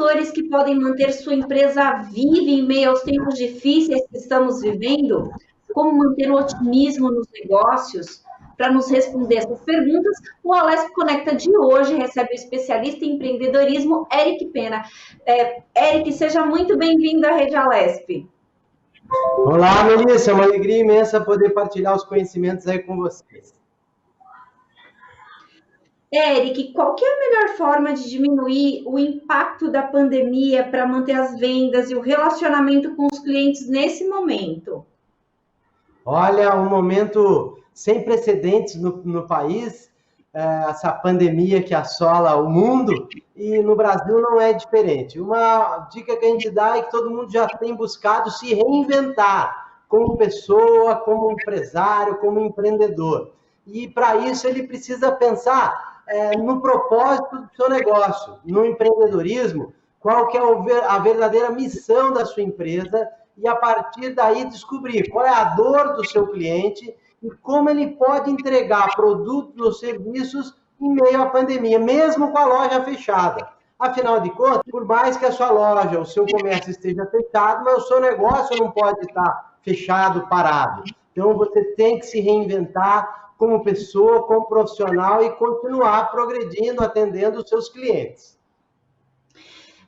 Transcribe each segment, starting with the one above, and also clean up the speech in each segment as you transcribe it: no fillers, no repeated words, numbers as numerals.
fatores que podem manter sua empresa viva em meio aos tempos difíceis que estamos vivendo? Como manter o otimismo nos negócios? Para nos responder essas perguntas, o Alesp Conecta de hoje recebe o especialista em empreendedorismo, Eric Pena. Eric, seja muito bem-vindo à Rede Alesp. Olá, Melissa, é uma alegria imensa poder partilhar os conhecimentos aí com vocês. Eric, qual que é a melhor forma de diminuir o impacto da pandemia para manter as vendas e o relacionamento com os clientes nesse momento? Olha, um momento sem precedentes no país, essa pandemia que assola o mundo, e no Brasil não é diferente. Uma dica que a gente dá é que todo mundo já tem buscado se reinventar como pessoa, como empresário, como empreendedor. E para isso ele precisa pensar no propósito do seu negócio, no empreendedorismo, qual que é a verdadeira missão da sua empresa, e a partir daí descobrir qual é a dor do seu cliente e como ele pode entregar produtos ou serviços em meio à pandemia, mesmo com a loja fechada. Afinal de contas, por mais que a sua loja, o seu comércio esteja fechado, mas o seu negócio não pode estar fechado, parado. Então você tem que se reinventar como pessoa, como profissional e continuar progredindo, atendendo os seus clientes.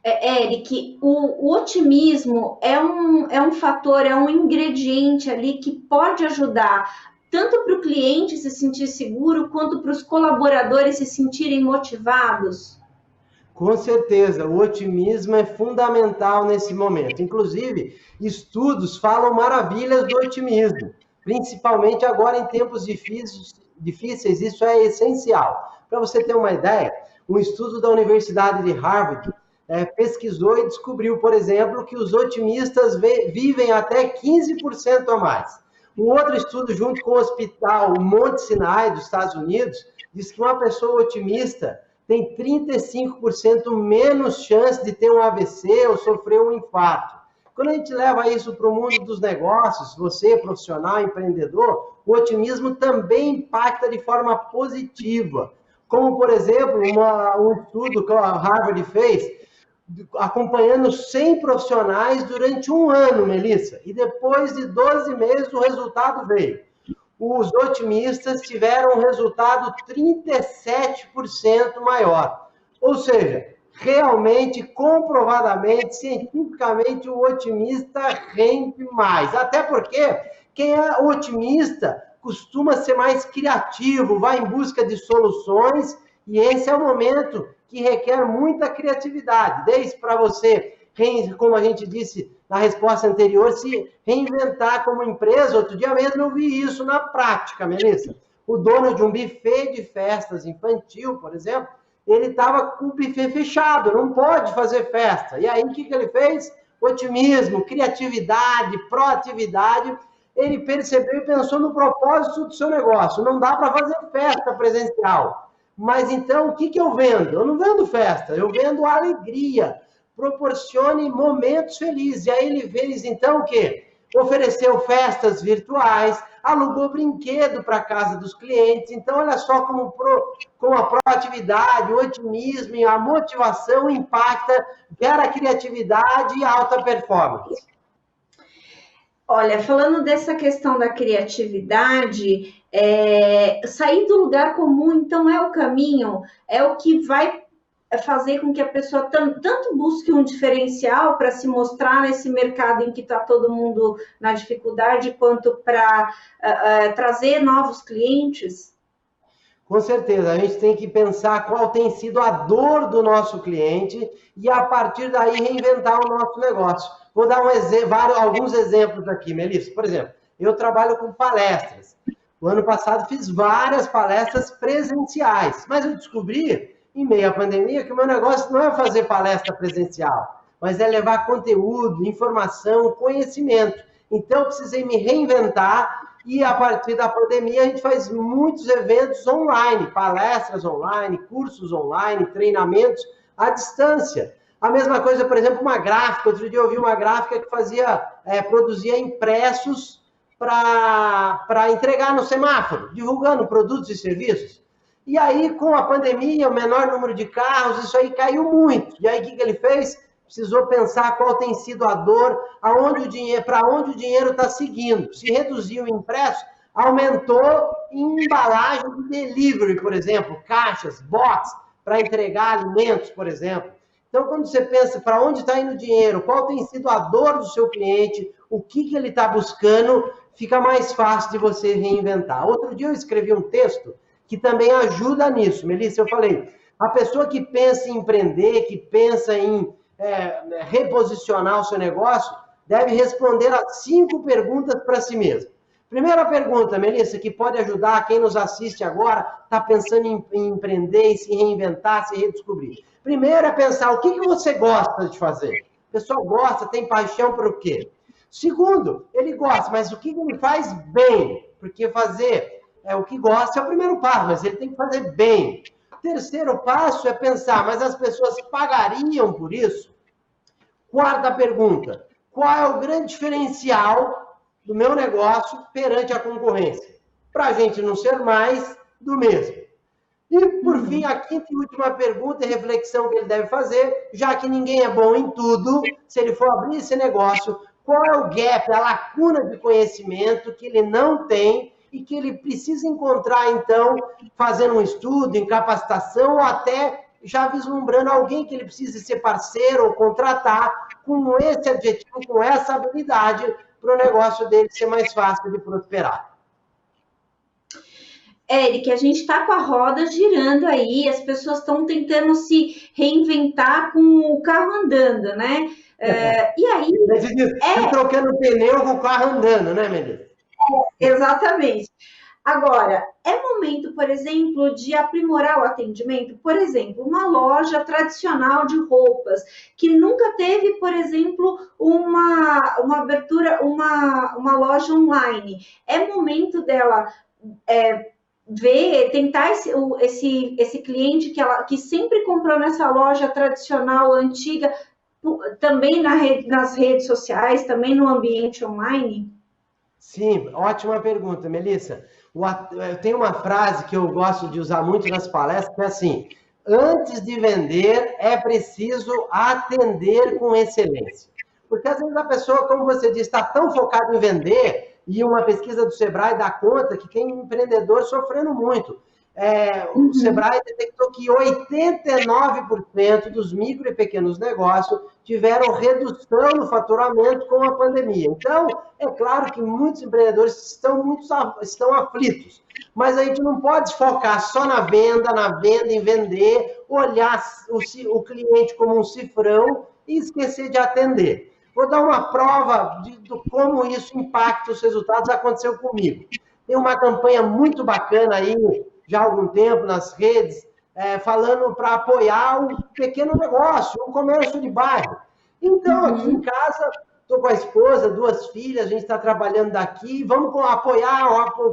Eric, o otimismo é um fator, é um ingrediente ali que pode ajudar tanto para o cliente se sentir seguro, quanto para os colaboradores se sentirem motivados? Com certeza, o otimismo é fundamental nesse momento. Inclusive, estudos falam maravilhas do otimismo, principalmente agora em tempos difíceis, isso é essencial. Para você ter uma ideia, um estudo da Universidade de Harvard pesquisou e descobriu, por exemplo, que os otimistas vivem até 15% a mais. Um outro estudo, junto com o Hospital Monte Sinai, dos Estados Unidos, diz que uma pessoa otimista tem 35% menos chance de ter um AVC ou sofrer um infarto. Quando a gente leva isso para o mundo dos negócios, você, profissional, empreendedor, o otimismo também impacta de forma positiva. Como, por exemplo, um estudo que a Harvard fez, acompanhando 100 profissionais durante um ano, Melissa, e depois de 12 meses o resultado veio. Os otimistas tiveram um resultado 37% maior. Ou seja, realmente, comprovadamente, cientificamente, o otimista rende mais. Até porque quem é otimista costuma ser mais criativo, vai em busca de soluções, e esse é o momento que requer muita criatividade, desde para você, como a gente disse na resposta anterior, se reinventar como empresa. Outro dia mesmo eu vi isso na prática, Melissa. O dono de um buffet de festas infantil, por exemplo, ele estava com o buffet fechado, não pode fazer festa. E aí o que ele fez? Otimismo, criatividade, proatividade. Ele percebeu e pensou no propósito do seu negócio. Não dá para fazer festa presencial. Mas então, o que eu vendo? Eu não vendo festa, eu vendo alegria. Proporcione momentos felizes. E aí ele fez, então, o quê? Ofereceu festas virtuais, alugou brinquedo para a casa dos clientes. Então, olha só como a proatividade, o otimismo e a motivação impacta, gera criatividade e alta performance. Olha, falando dessa questão da criatividade, sair do lugar comum, então, é o caminho, é o que vai fazer com que a pessoa tanto busque um diferencial para se mostrar nesse mercado em que está todo mundo na dificuldade, quanto para trazer novos clientes? Com certeza, a gente tem que pensar qual tem sido a dor do nosso cliente e, a partir daí, reinventar o nosso negócio. Vou dar alguns exemplos aqui, Melissa. Por exemplo, eu trabalho com palestras. O ano passado fiz várias palestras presenciais, mas eu descobri, em meio à pandemia, que o meu negócio não é fazer palestra presencial, mas é levar conteúdo, informação, conhecimento. Então, eu precisei me reinventar e, a partir da pandemia, a gente faz muitos eventos online, palestras online, cursos online, treinamentos à distância. A mesma coisa, por exemplo, uma gráfica. Outro dia eu vi uma gráfica que produzia impressos para entregar no semáforo, divulgando produtos e serviços. E aí, com a pandemia, o menor número de carros, isso aí caiu muito. E aí, o que ele fez? precisou pensar qual tem sido a dor, aonde o dinheiro, para onde o dinheiro está seguindo. Se reduziu o impresso, aumentou em embalagem de delivery, por exemplo, caixas, box, para entregar alimentos, por exemplo. Então, quando você pensa para onde está indo o dinheiro, qual tem sido a dor do seu cliente, o que ele está buscando, fica mais fácil de você reinventar. Outro dia eu escrevi um texto que também ajuda nisso. Melissa, eu falei, a pessoa que pensa em empreender, que pensa em reposicionar o seu negócio, deve responder as 5 perguntas para si mesmo. Primeira pergunta, Melissa, que pode ajudar quem nos assiste agora, está pensando em empreender, em se reinventar, se redescobrir. Primeiro é pensar o que você gosta de fazer. A pessoa gosta, tem paixão por o quê? Segundo, ele gosta, mas o que ele faz bem? Porque fazer o que gosta é o primeiro passo, mas ele tem que fazer bem. Terceiro passo é pensar, mas as pessoas pagariam por isso? Quarta pergunta, qual é o grande diferencial do meu negócio perante a concorrência? Para a gente não ser mais do mesmo. E, por fim, a quinta e última pergunta e reflexão que ele deve fazer, já que ninguém é bom em tudo, se ele for abrir esse negócio, qual é o gap, a lacuna de conhecimento que ele não tem e que ele precisa encontrar, então, fazendo um estudo, em capacitação, ou até já vislumbrando alguém que ele precise ser parceiro ou contratar com esse adjetivo, com essa habilidade, para o negócio dele ser mais fácil de prosperar. Eric, a gente está com a roda girando aí, as pessoas estão tentando se reinventar com o carro andando, né? E aí... Trocando pneu com o carro andando, né, Melissa? Exatamente. Agora, é momento, por exemplo, de aprimorar o atendimento? Por exemplo, uma loja tradicional de roupas, que nunca teve, por exemplo, uma abertura, uma loja online. É momento dela tentar esse cliente que sempre comprou nessa loja tradicional, antiga, também nas redes sociais, também no ambiente online? Sim, ótima pergunta, Melissa. Tem uma frase que eu gosto de usar muito nas palestras, que é assim, antes de vender, é preciso atender com excelência. Porque às vezes a pessoa, como você disse, está tão focada em vender, e uma pesquisa do Sebrae dá conta que tem empreendedor sofrendo muito. O Sebrae detectou que 89% dos micro e pequenos negócios tiveram redução no faturamento com a pandemia. Então, é claro que muitos empreendedores estão aflitos, mas a gente não pode focar só na venda, em vender, olhar o cliente como um cifrão e esquecer de atender. Vou dar uma prova de como isso impacta os resultados, aconteceu comigo. Tem uma campanha muito bacana aí, já há algum tempo, nas redes, falando para apoiar o pequeno negócio, o comércio de bairro. Então, aqui em casa, estou com a esposa, 2 filhas, a gente está trabalhando daqui, vamos apoiar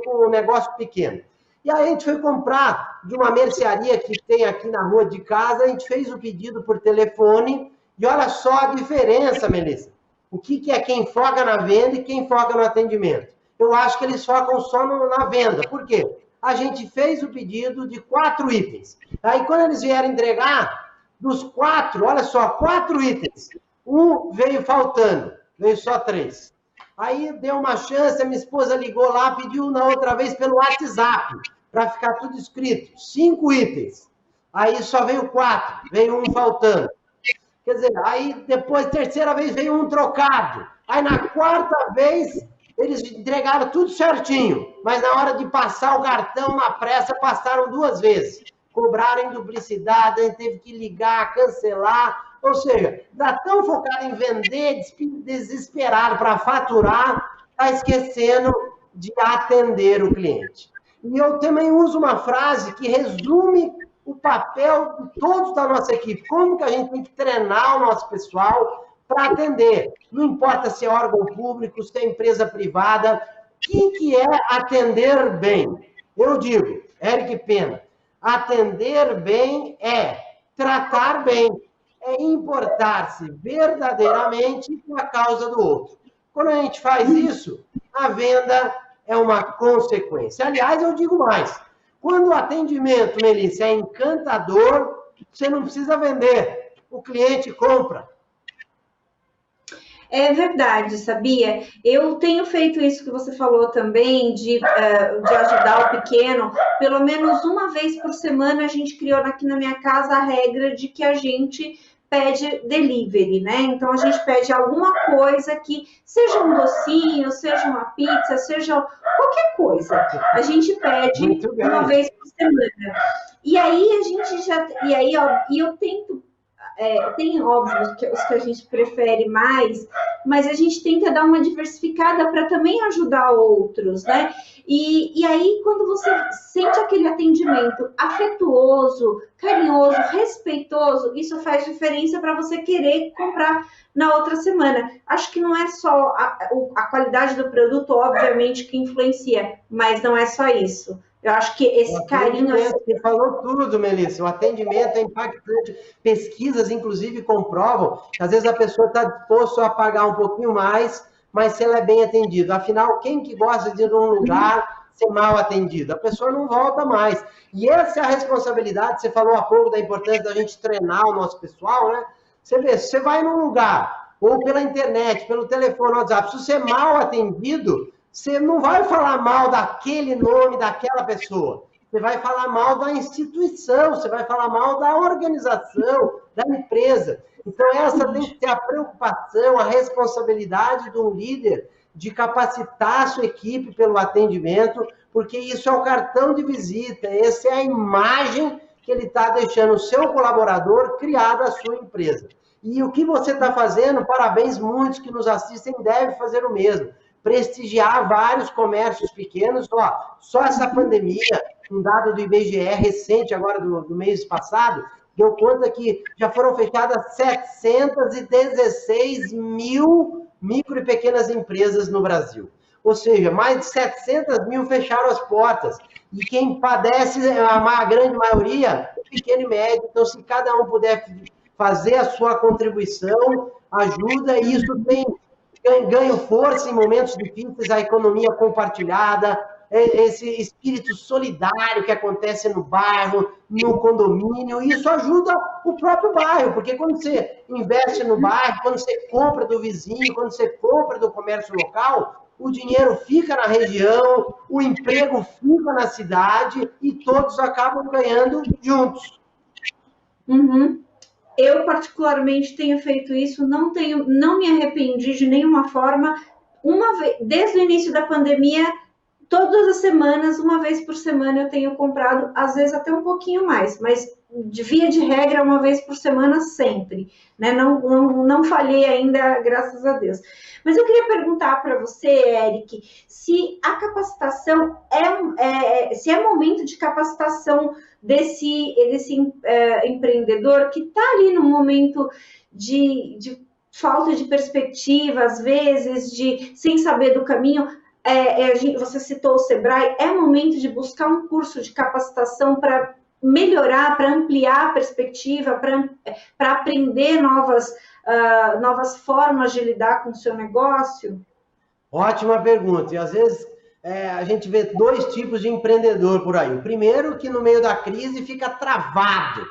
o negócio pequeno. E aí a gente foi comprar de uma mercearia que tem aqui na rua de casa, a gente fez o pedido por telefone, e olha só a diferença, Melissa. O que é quem foca na venda e quem foca no atendimento? Eu acho que eles focam só na venda. Por quê? A gente fez o pedido de 4 itens. Aí, quando eles vieram entregar, dos 4, olha só, 4 itens. Um veio faltando, veio só 3. Aí, deu uma chance, a minha esposa ligou lá, pediu na outra vez pelo WhatsApp, para ficar tudo escrito. 5 itens. Aí, só veio 4, veio um faltando. Quer dizer, aí depois, terceira vez, veio um trocado. Aí, na 4ª vez, eles entregaram tudo certinho, mas na hora de passar o cartão, na pressa, passaram 2 vezes. Cobraram em duplicidade, a gente teve que ligar, cancelar. Ou seja, está tão focado em vender, desesperado para faturar, está esquecendo de atender o cliente. E eu também uso uma frase que resume o papel de todos da nossa equipe. Como que a gente tem que treinar o nosso pessoal para atender? Não importa se é órgão público, se é empresa privada. O que é atender bem? Eu digo, Eric Pena, atender bem é tratar bem, é importar-se verdadeiramente com a causa do outro. Quando a gente faz isso, a venda é uma consequência. Aliás, eu digo mais. Quando o atendimento, Melissa, é encantador, você não precisa vender. O cliente compra. É verdade, sabia? Eu tenho feito isso que você falou também, de ajudar o pequeno. Pelo menos uma vez por semana, a gente criou aqui na minha casa a regra de que a gente pede delivery, né? Então, a gente pede alguma coisa que seja um docinho, seja uma pizza, seja qualquer coisa. A gente pede Muito uma bem. vez por semana. E aí, a gente já. E aí, ó, e eu tento tem óbvio os que a gente prefere mais, mas a gente tenta dar uma diversificada para também ajudar outros, né? E aí, quando você sente aquele atendimento afetuoso, carinhoso, respeitoso, isso faz diferença para você querer comprar na outra semana. Acho que não é só a qualidade do produto, obviamente, que influencia, mas não é só isso. Eu acho que O esse carinho. atendimento, você falou tudo, Melissa. O atendimento é impactante. Pesquisas, inclusive, comprovam que às vezes a pessoa está disposta a pagar um pouquinho mais, mas se ela é bem atendida. Afinal, quem que gosta de ir num lugar ser mal atendido? A pessoa não volta mais. E essa é a responsabilidade. Você falou há pouco da importância da gente treinar o nosso pessoal, né? Você vê, se você vai num lugar, ou pela internet, pelo telefone, no WhatsApp, se você é mal atendido, você não vai falar mal daquele nome, daquela pessoa. Você vai falar mal da instituição, você vai falar mal da organização, da empresa. Então, essa tem que ser a preocupação, a responsabilidade de um líder de capacitar a sua equipe pelo atendimento, porque isso é o cartão de visita, essa é a imagem que ele está deixando o seu colaborador criar da sua empresa. E o que você está fazendo, parabéns, muitos que nos assistem devem fazer o mesmo. Prestigiar vários comércios pequenos. Ó, só essa pandemia, um dado do IBGE recente, agora do mês passado, deu conta que já foram fechadas 716 mil micro e pequenas empresas no Brasil. Ou seja, mais de 700 mil fecharam as portas. E quem padece, a grande maioria, é pequeno e médio. Então, se cada um puder fazer a sua contribuição, ajuda, e isso tem ganho força em momentos difíceis, a economia compartilhada, esse espírito solidário que acontece no bairro, no condomínio, e isso ajuda o próprio bairro, porque quando você investe no bairro, quando você compra do vizinho, quando você compra do comércio local, o dinheiro fica na região, o emprego fica na cidade e todos acabam ganhando juntos. Uhum. Eu, particularmente, tenho feito isso, não me arrependi de nenhuma forma. Desde o início da pandemia, todas as semanas, uma vez por semana, eu tenho comprado, às vezes até um pouquinho mais, mas de via de regra, uma vez por semana, sempre. Né? Não falhei ainda, graças a Deus. Mas eu queria perguntar para você, Eric, se a capacitação se é momento de capacitação desse empreendedor que está ali no momento de falta de perspectiva, às vezes, sem saber do caminho. Você citou o Sebrae, é momento de buscar um curso de capacitação para melhorar, para ampliar a perspectiva, para aprender novas formas de lidar com o seu negócio? Ótima pergunta. E às vezes a gente vê dois tipos de empreendedor por aí. O primeiro, que no meio da crise fica travado,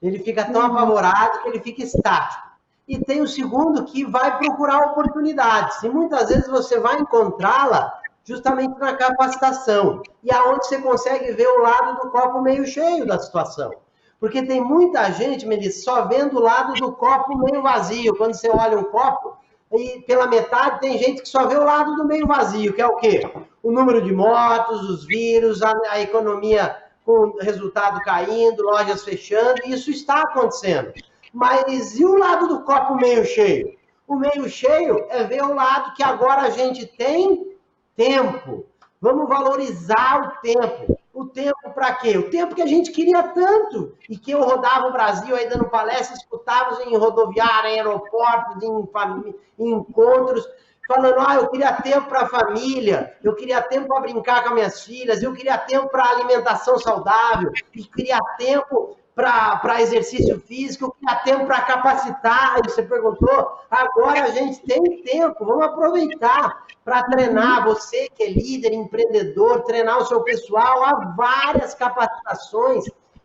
ele fica tão apavorado que ele fica estático. E tem o segundo, que vai procurar oportunidades. E muitas vezes você vai encontrá-la justamente na capacitação. E aonde você consegue ver o lado do copo meio cheio da situação. Porque tem muita gente, Melissa, só vendo o lado do copo meio vazio. Quando você olha um copo, e pela metade tem gente que só vê o lado do meio vazio, que é o quê? O número de mortos, os vírus, a economia com resultado caindo, lojas fechando, e isso está acontecendo. Mas e o lado do copo meio cheio? O meio cheio é ver o lado que agora a gente tem tempo. Vamos valorizar o tempo. O tempo para quê? O tempo que a gente queria tanto. E que eu rodava o Brasil aí dando palestras, escutava em rodoviária, em aeroportos, em encontros, falando, eu queria tempo para a família, eu queria tempo para brincar com as minhas filhas, eu queria tempo para alimentação saudável, e queria tempo para exercício físico, eu queria tempo para capacitar. Você perguntou, agora a gente tem tempo, vamos aproveitar para treinar, você que é líder, empreendedor, treinar o seu pessoal. Há várias capacitações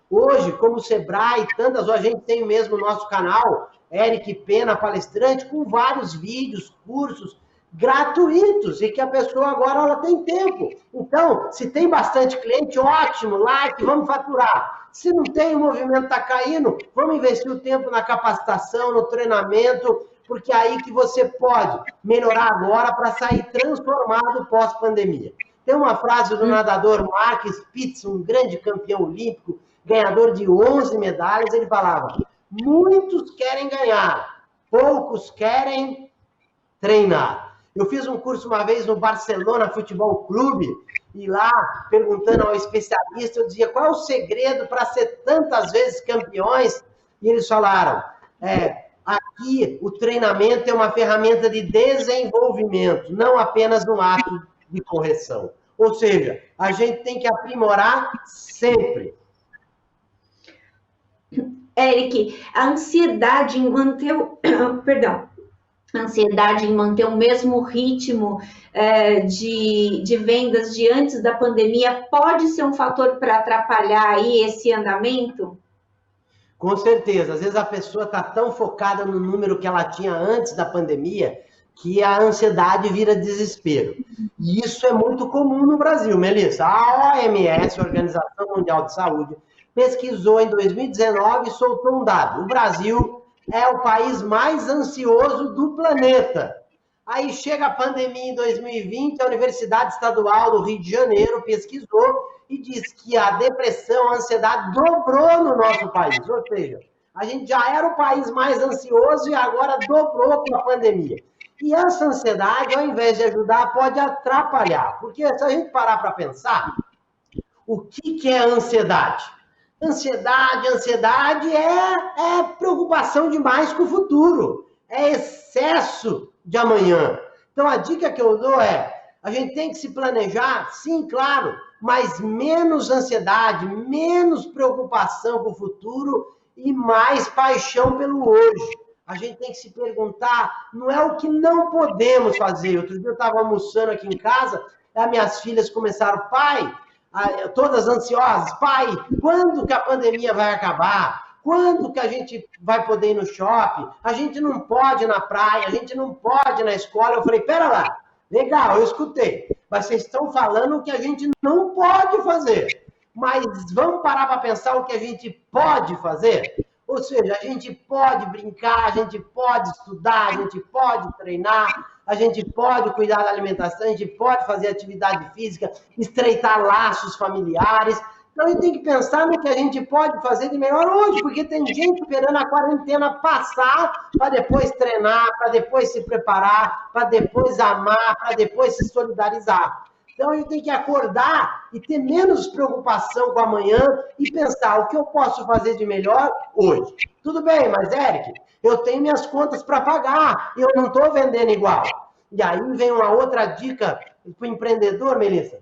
hoje, como o Sebrae, tantas, a gente tem mesmo no nosso canal, Eric Pena, palestrante, com vários vídeos, cursos gratuitos, e que a pessoa agora ela tem tempo. Então, se tem bastante cliente, ótimo, like, vamos faturar. Se não tem, o movimento está caindo, vamos investir o tempo na capacitação, no treinamento, porque é aí que você pode melhorar agora para sair transformado pós-pandemia. Tem uma frase do nadador Mark Spitz, um grande campeão olímpico, ganhador de 11 medalhas, ele falava: muitos querem ganhar, poucos querem treinar. Eu fiz um curso uma vez no Barcelona Futebol Clube, e lá, perguntando ao especialista, eu dizia: qual é o segredo para ser tantas vezes campeões? E eles falaram: aqui o treinamento é uma ferramenta de desenvolvimento, não apenas um ato de correção. Ou seja, a gente tem que aprimorar sempre. Eric, a ansiedade em manter o... Perdão. A ansiedade em manter o mesmo ritmo de vendas de antes da pandemia pode ser um fator para atrapalhar aí esse andamento? Com certeza. Às vezes a pessoa está tão focada no número que ela tinha antes da pandemia que a ansiedade vira desespero. E isso é muito comum no Brasil, Melissa. A OMS, Organização Mundial de Saúde, pesquisou em 2019 e soltou um dado. O Brasil é o país mais ansioso do planeta. Aí chega a pandemia em 2020, a Universidade Estadual do Rio de Janeiro pesquisou e diz que a depressão, a ansiedade dobrou no nosso país. Ou seja, a gente já era o país mais ansioso e agora dobrou com a pandemia. E essa ansiedade, ao invés de ajudar, pode atrapalhar. Porque se a gente parar para pensar, o que é a ansiedade? Ansiedade é preocupação demais com o futuro. É excesso de amanhã. Então, a dica que eu dou é: a gente tem que se planejar, sim, claro, mas menos ansiedade, menos preocupação com o futuro e mais paixão pelo hoje. A gente tem que se perguntar, não é o que não podemos fazer. Outro dia eu estava almoçando aqui em casa, as minhas filhas começaram: pai, todas ansiosas, pai, quando que a pandemia vai acabar? Quando que a gente vai poder ir no shopping? A gente não pode ir na praia, a gente não pode ir na escola. Eu falei: pera lá, legal, eu escutei, mas vocês estão falando o que a gente não pode fazer. Mas vamos parar para pensar o que a gente pode fazer? Ou seja, a gente pode brincar, a gente pode estudar, a gente pode treinar, a gente pode cuidar da alimentação, a gente pode fazer atividade física, estreitar laços familiares. Então, a gente tem que pensar no que a gente pode fazer de melhor hoje, porque tem gente esperando a quarentena passar para depois treinar, para depois se preparar, para depois amar, para depois se solidarizar. Então, a gente tem que acordar e ter menos preocupação com amanhã e pensar o que eu posso fazer de melhor hoje. Tudo bem, mas, Eric, eu tenho minhas contas para pagar e eu não estou vendendo igual. E aí vem uma outra dica para o empreendedor, Melissa,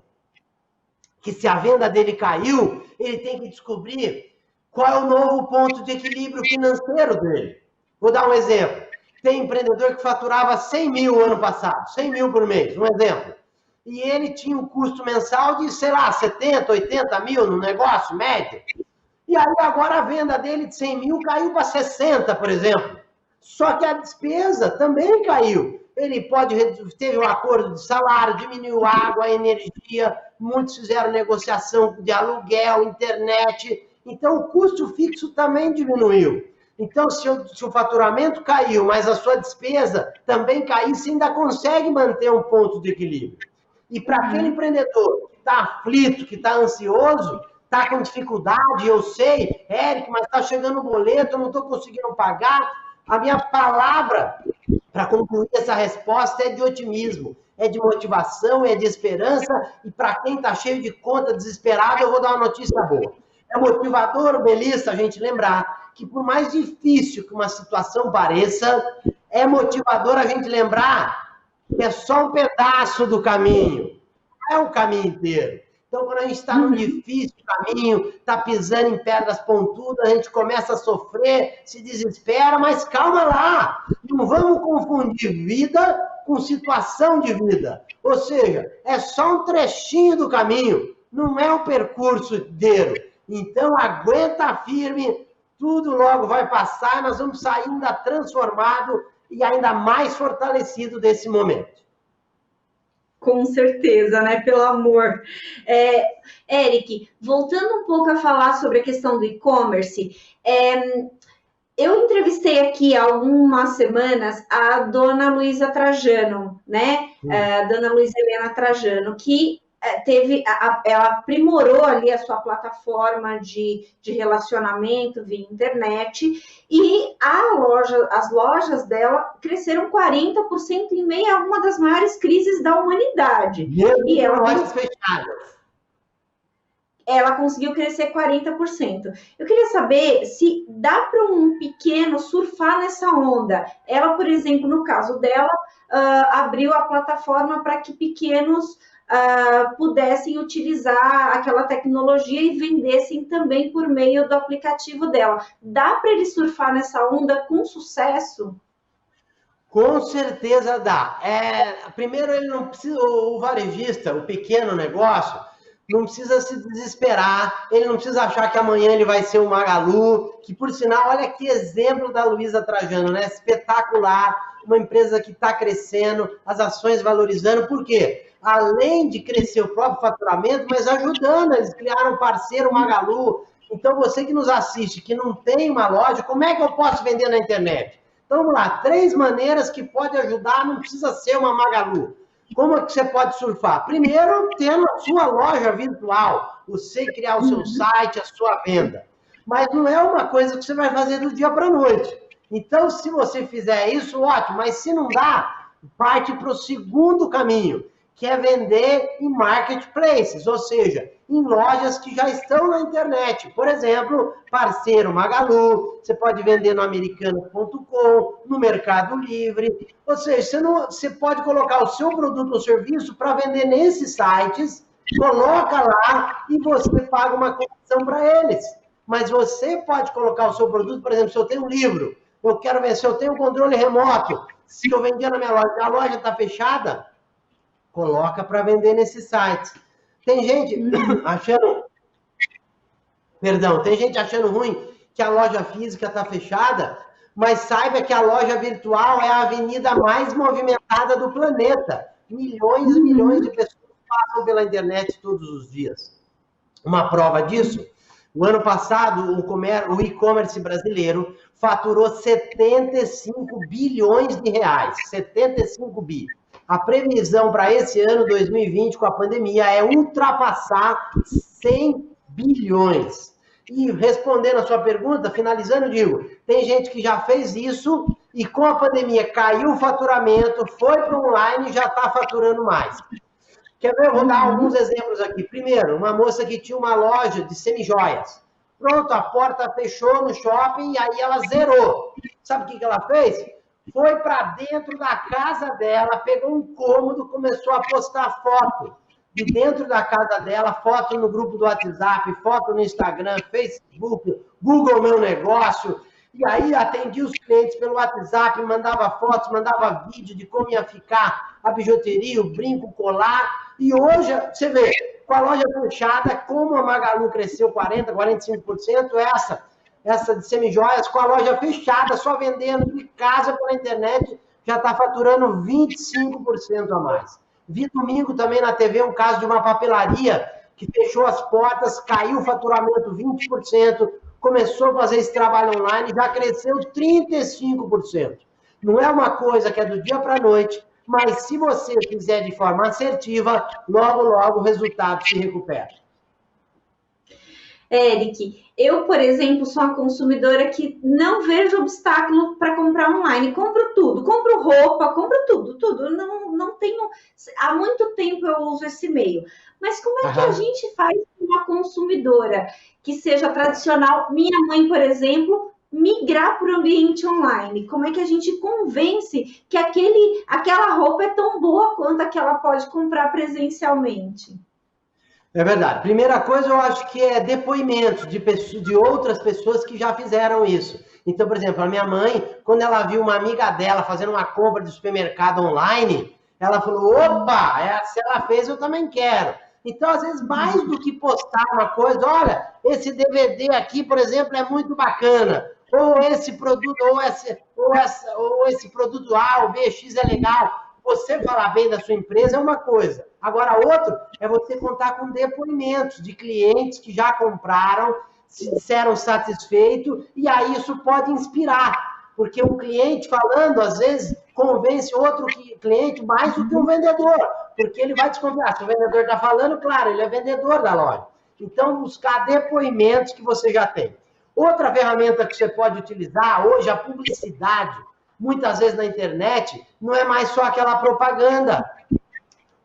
que se a venda dele caiu, ele tem que descobrir qual é o novo ponto de equilíbrio financeiro dele. Vou dar um exemplo. Tem empreendedor que faturava 100 mil ano passado, 100 mil por mês, um exemplo. E ele tinha um custo mensal de, sei lá, 70, 80 mil no negócio médio. E aí agora a venda dele de 100 mil caiu para 60, por exemplo. Só que a despesa também caiu. Ele teve um acordo de salário, diminuiu água, energia, muitos fizeram negociação de aluguel, internet. Então o custo fixo também diminuiu. Então, se o faturamento caiu, mas a sua despesa também caiu, você ainda consegue manter um ponto de equilíbrio. E para aquele empreendedor que está aflito, que está ansioso, está com dificuldade, eu sei, Eric, mas está chegando o boleto, eu não estou conseguindo pagar, a minha palavra para concluir essa resposta é de otimismo, é de motivação, é de esperança, e para quem está cheio de conta, desesperado, eu vou dar uma notícia boa. É motivador, Melissa, a gente lembrar que por mais difícil que uma situação pareça, é motivador a gente lembrar que é só um pedaço do caminho, não é o caminho inteiro. Então, quando a gente está num difícil caminho, está pisando em pedras pontudas, a gente começa a sofrer, se desespera, mas calma lá, não vamos confundir vida com situação de vida. Ou seja, é só um trechinho do caminho, não é o percurso inteiro. Então, aguenta firme, tudo logo vai passar e nós vamos sair ainda transformado e ainda mais fortalecido desse momento. Com certeza, né? Pelo amor. Eric, voltando um pouco a falar sobre a questão do e-commerce, eu entrevistei aqui há algumas semanas a dona Luísa Trajano, né? A dona Luísa Helena Trajano, que ela aprimorou ali a sua plataforma de relacionamento via internet e as lojas dela cresceram 40% em meio a uma das maiores crises da humanidade. E lojas fechadas. Ela conseguiu crescer 40%. Eu queria saber se dá para um pequeno surfar nessa onda. Ela, por exemplo, no caso dela, abriu a plataforma para que pequenos pudessem utilizar aquela tecnologia e vendessem também por meio do aplicativo dela. Dá para ele surfar nessa onda com sucesso? Com certeza dá. Primeiro, ele não precisa, o varejista, o pequeno negócio, não precisa se desesperar, ele não precisa achar que amanhã ele vai ser um Magalu, que por sinal, olha que exemplo da Luísa Trajano, né? Espetacular, uma empresa que está crescendo, as ações valorizando, por quê? Além de crescer o próprio faturamento, mas ajudando, eles criaram um parceiro Magalu. Então, você que nos assiste, que não tem uma loja, como é que eu posso vender na internet? Então, vamos lá, 3 maneiras que pode ajudar, não precisa ser uma Magalu. Como é que você pode surfar? Primeiro, tendo a sua loja virtual, você criar o seu site, a sua venda. Mas não é uma coisa que você vai fazer do dia para a noite. Então, se você fizer isso, ótimo. Mas se não dá, parte para o segundo caminho, que é vender em marketplaces, ou seja, em lojas que já estão na internet. Por exemplo, parceiro Magalu, você pode vender no americano.com, no Mercado Livre, ou seja, você pode colocar o seu produto ou serviço para vender nesses sites, coloca lá e você paga uma comissão para eles. Mas você pode colocar o seu produto, por exemplo, se eu tenho um livro, eu quero ver se eu tenho um controle remoto, se eu vendia na minha loja, a loja está fechada, coloca para vender nesses sites. Tem gente achando... Perdão, tem gente achando ruim que a loja física está fechada, mas saiba que a loja virtual é a avenida mais movimentada do planeta. Milhões e milhões de pessoas passam pela internet todos os dias. Uma prova disso, o ano passado, o e-commerce brasileiro faturou 75 bilhões de reais. 75 bi. A previsão para esse ano, 2020, com a pandemia, é ultrapassar 100 bilhões. E respondendo a sua pergunta, finalizando, eu digo, tem gente que já fez isso e com a pandemia caiu o faturamento, foi para o online e já está faturando mais. Quer ver? Eu vou dar alguns exemplos aqui. Primeiro, uma moça que tinha uma loja de semijoias. Pronto, a porta fechou no shopping e aí ela zerou. Sabe o que ela fez? Foi para dentro da casa dela, pegou um cômodo, começou a postar foto de dentro da casa dela, foto no grupo do WhatsApp, foto no Instagram, Facebook, Google Meu Negócio, e aí atendia os clientes pelo WhatsApp, mandava fotos, mandava vídeo de como ia ficar a bijuteria, o brinco, o colar, e hoje, você vê, com a loja fechada, como a Magalu cresceu 40%, 45%, essa de semijoias, com a loja fechada, só vendendo de casa pela internet, já está faturando 25% a mais. Vi domingo também na TV um caso de uma papelaria que fechou as portas, caiu o faturamento 20%, começou a fazer esse trabalho online, já cresceu 35%. Não é uma coisa que é do dia para a noite, mas se você fizer de forma assertiva, logo, logo o resultado se recupera. Eric, eu, por exemplo, sou uma consumidora que não vejo obstáculo para comprar online. Compro tudo, compro roupa, compro tudo. Não tenho... Há muito tempo eu uso esse meio. Mas como é que a gente faz uma consumidora que seja tradicional? Minha mãe, por exemplo, migrar para o ambiente online. Como é que a gente convence que aquela roupa é tão boa quanto a que ela pode comprar presencialmente? É verdade. Primeira coisa, eu acho que é depoimentos de outras pessoas que já fizeram isso. Então, por exemplo, a minha mãe, quando ela viu uma amiga dela fazendo uma compra de supermercado online, ela falou, opa, se ela fez, eu também quero. Então, às vezes, mais do que postar uma coisa, olha, esse DVD aqui, por exemplo, é muito bacana, ou esse produto, ou esse produto A, ou B, X é legal. Você falar bem da sua empresa é uma coisa. Agora, outro é você contar com depoimentos de clientes que já compraram, se disseram satisfeitos, e aí isso pode inspirar. Porque um cliente falando, às vezes, convence outro cliente mais do que um vendedor. Porque ele vai desconfiar. Se o vendedor está falando, claro, ele é vendedor da loja. Então, buscar depoimentos que você já tem. Outra ferramenta que você pode utilizar hoje, a publicidade, muitas vezes na internet, não é mais só aquela propaganda.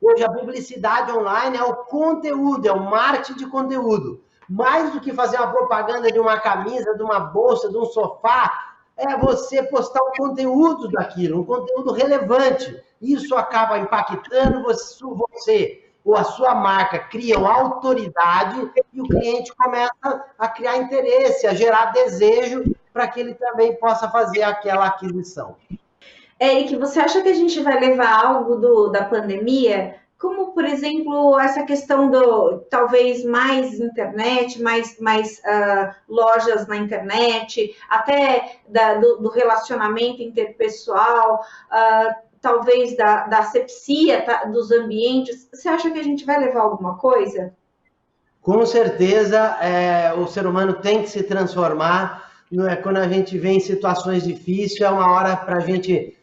Hoje a publicidade online é o conteúdo, é o marketing de conteúdo. Mais do que fazer uma propaganda de uma camisa, de uma bolsa, de um sofá, é você postar um conteúdo daquilo, um conteúdo relevante. Isso acaba impactando você ou a sua marca, criam autoridade e o cliente começa a criar interesse, a gerar desejo para que ele também possa fazer aquela aquisição. Eric, você acha que a gente vai levar algo da pandemia, como, por exemplo, essa questão talvez mais internet, mais lojas na internet, até do relacionamento interpessoal, talvez da asepsia dos ambientes? Você acha que a gente vai levar alguma coisa? Com certeza, o ser humano tem que se transformar. Quando a gente vê em situações difíceis, é uma hora para a gente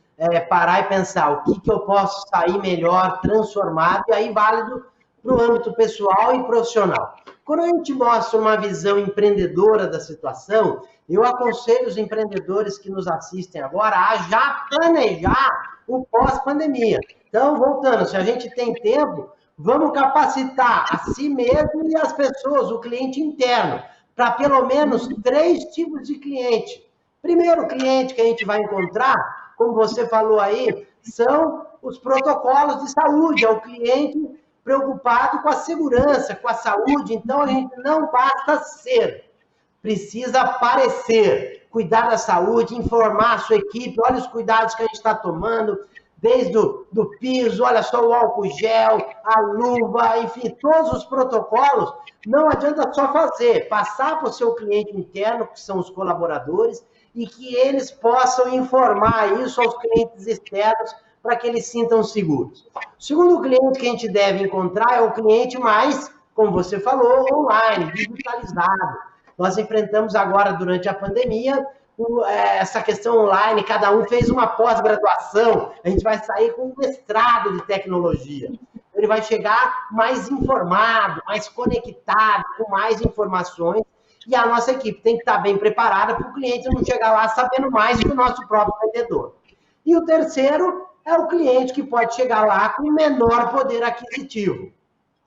parar e pensar o que eu posso sair melhor, transformado, e aí válido para o âmbito pessoal e profissional. Quando a gente mostra uma visão empreendedora da situação, eu aconselho os empreendedores que nos assistem agora a já planejar o pós-pandemia. Então, voltando, se a gente tem tempo, vamos capacitar a si mesmo e as pessoas, o cliente interno, para pelo menos 3 tipos de cliente. Primeiro cliente que a gente vai encontrar, como você falou aí, são os protocolos de saúde, é o cliente preocupado com a segurança, com a saúde. Então, a gente não basta ser, precisa parecer, cuidar da saúde, informar a sua equipe, olha os cuidados que a gente está tomando, desde do piso, olha só o álcool gel, a luva, enfim, todos os protocolos. Não adianta só fazer, passar para o seu cliente interno, que são os colaboradores, e que eles possam informar isso aos clientes externos para que eles sintam seguros. O segundo cliente que a gente deve encontrar é o cliente mais, como você falou, online, digitalizado. Nós enfrentamos agora, durante a pandemia, essa questão online, cada um fez uma pós-graduação, a gente vai sair com um mestrado de tecnologia. Ele vai chegar mais informado, mais conectado, com mais informações, e a nossa equipe tem que estar bem preparada para o cliente não chegar lá sabendo mais que o nosso próprio vendedor. E o terceiro é o cliente que pode chegar lá com menor poder aquisitivo.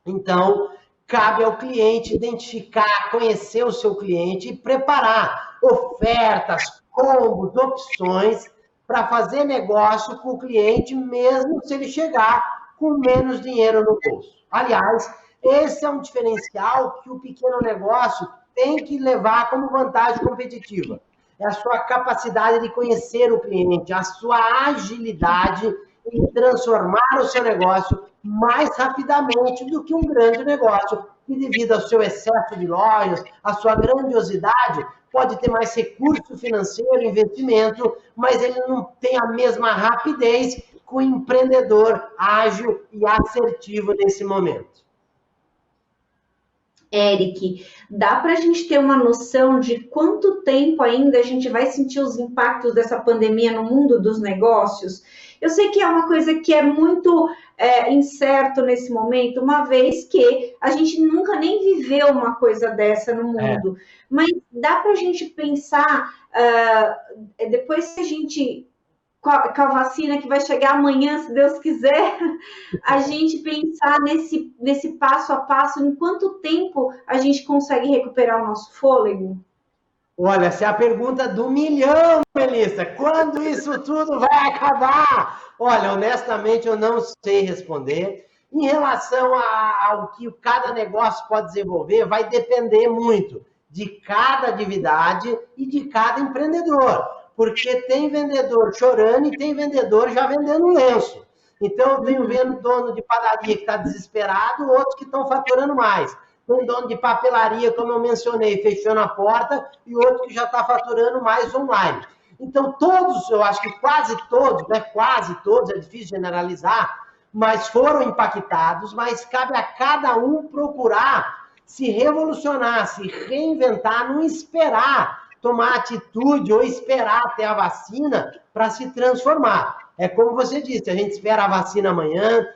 Então, cabe ao cliente identificar, conhecer o seu cliente e preparar ofertas, combos, opções para fazer negócio com o cliente, mesmo se ele chegar com menos dinheiro no bolso. Aliás, esse é um diferencial que o pequeno negócio tem que levar como vantagem competitiva. É a sua capacidade de conhecer o cliente, a sua agilidade em transformar o seu negócio mais rapidamente do que um grande negócio, que devido ao seu excesso de lojas, a sua grandiosidade, pode ter mais recurso financeiro, investimento, mas ele não tem a mesma rapidez que o empreendedor ágil e assertivo nesse momento. Eric, dá para a gente ter uma noção de quanto tempo ainda a gente vai sentir os impactos dessa pandemia no mundo dos negócios? Eu sei que é uma coisa que é muito incerto nesse momento, uma vez que a gente nunca nem viveu uma coisa dessa no mundo. Mas dá para a gente pensar, depois que a gente, com a vacina que vai chegar amanhã, se Deus quiser, a gente pensar nesse passo a passo, em quanto tempo a gente consegue recuperar o nosso fôlego? Olha, essa é a pergunta do milhão, Melissa. Quando isso tudo vai acabar? Olha, honestamente, eu não sei responder. Em relação ao que cada negócio pode desenvolver, vai depender muito de cada atividade e de cada empreendedor. Porque tem vendedor chorando e tem vendedor já vendendo lenço. Então, eu tenho vendo dono de padaria que está desesperado, outros que estão faturando mais. Tem dono de papelaria, como eu mencionei, fechando a porta, e outro que já está faturando mais online. Então, todos, eu acho que quase todos, né? Quase todos, é difícil generalizar, mas foram impactados, mas cabe a cada um procurar se revolucionar, se reinventar, não esperar tomar atitude ou esperar até a vacina para se transformar. É como você disse, a gente espera a vacina amanhã,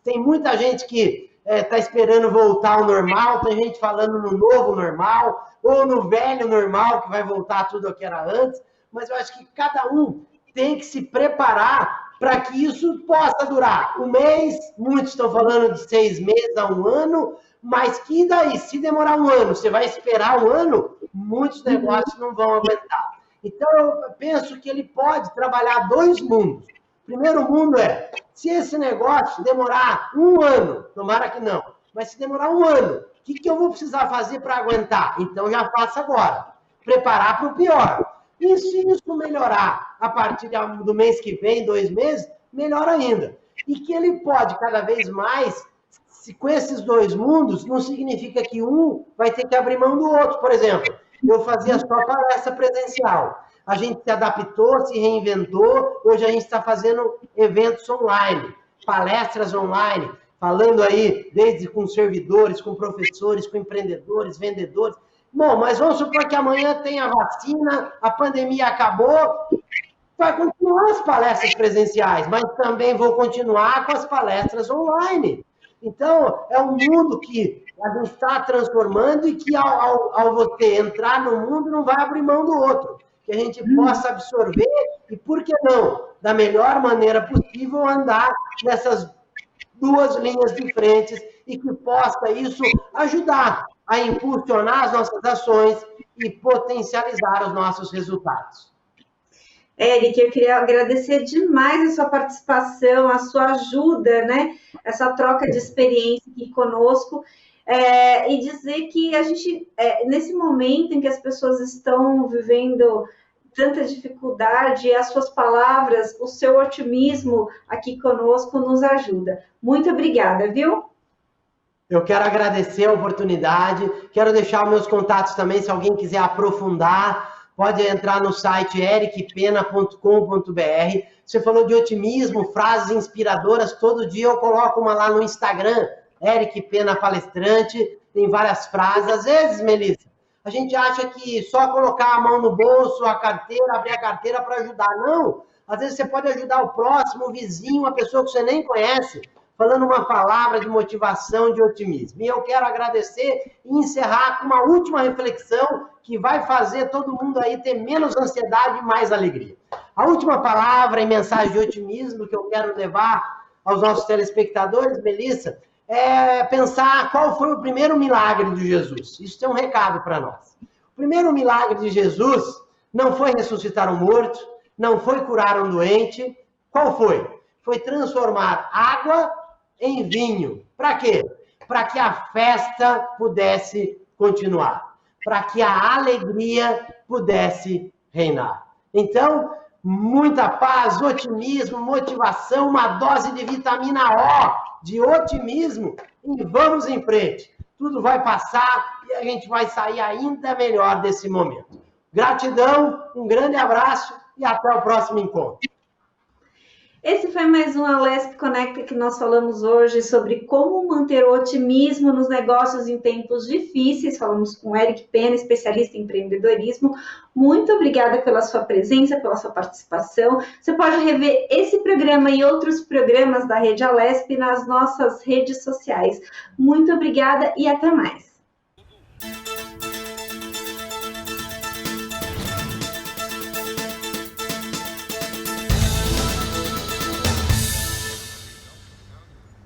tem muita gente que está esperando voltar ao normal, tem gente falando no novo normal, ou no velho normal, que vai voltar tudo o que era antes, mas eu acho que cada um tem que se preparar para que isso possa durar um mês, muitos estão falando de 6 meses a 1 ano, mas que daí, se demorar 1 ano, você vai esperar 1 ano, muitos negócios não vão aguentar. Então, eu penso que ele pode trabalhar 2 mundos. O primeiro mundo é, se esse negócio demorar 1 ano, tomara que não, mas se demorar 1 ano, o que eu vou precisar fazer para aguentar? Então, já faça agora. Preparar para o pior. E se isso melhorar a partir do mês que vem, 2 meses, melhor ainda. E que ele pode, cada vez mais, se com esses 2 mundos, não significa que um vai ter que abrir mão do outro. Por exemplo, eu fazia só palestra presencial. A gente se adaptou, se reinventou, hoje a gente está fazendo eventos online, palestras online, falando aí desde com servidores, com professores, com empreendedores, vendedores. Bom, mas vamos supor que amanhã tem a vacina, a pandemia acabou, vai continuar as palestras presenciais, mas também vou continuar com as palestras online. Então, é um mundo que a gente está transformando e que ao você entrar no mundo, não vai abrir mão do outro. Que a gente possa absorver e, por que não, da melhor maneira possível, andar nessas 2 linhas de frente e que possa isso ajudar a impulsionar as nossas ações e potencializar os nossos resultados. Eric, eu queria agradecer demais a sua participação, a sua ajuda, né? Essa troca de experiência aqui conosco. E dizer que a gente, nesse momento em que as pessoas estão vivendo tanta dificuldade, as suas palavras, o seu otimismo aqui conosco nos ajuda. Muito obrigada, viu? Eu quero agradecer a oportunidade, quero deixar meus contatos também, se alguém quiser aprofundar, pode entrar no site ericpena.com.br. Você falou de otimismo, frases inspiradoras, todo dia eu coloco uma lá no Instagram, Eric Pena Palestrante, tem várias frases. Às vezes, Melissa, a gente acha que só colocar a mão no bolso, a carteira, abrir a carteira para ajudar. Não, às vezes você pode ajudar o próximo, o vizinho, a pessoa que você nem conhece, falando uma palavra de motivação, de otimismo. E eu quero agradecer e encerrar com uma última reflexão que vai fazer todo mundo aí ter menos ansiedade e mais alegria. A última palavra e mensagem de otimismo que eu quero levar aos nossos telespectadores, Melissa, é pensar qual foi o primeiro milagre de Jesus. Isso tem um recado para nós. O primeiro milagre de Jesus não foi ressuscitar um morto, não foi curar um doente. Qual foi? Foi transformar água em vinho. Para quê? Para que a festa pudesse continuar. Para que a alegria pudesse reinar. Então, muita paz, otimismo, motivação, uma dose de vitamina O, de otimismo, e vamos em frente. Tudo vai passar e a gente vai sair ainda melhor desse momento. Gratidão, um grande abraço e até o próximo encontro. Esse foi mais um Alesp Conecta que nós falamos hoje sobre como manter o otimismo nos negócios em tempos difíceis. Falamos com Eric Pena, especialista em empreendedorismo. Muito obrigada pela sua presença, pela sua participação. Você pode rever esse programa e outros programas da Rede Alesp nas nossas redes sociais. Muito obrigada e até mais.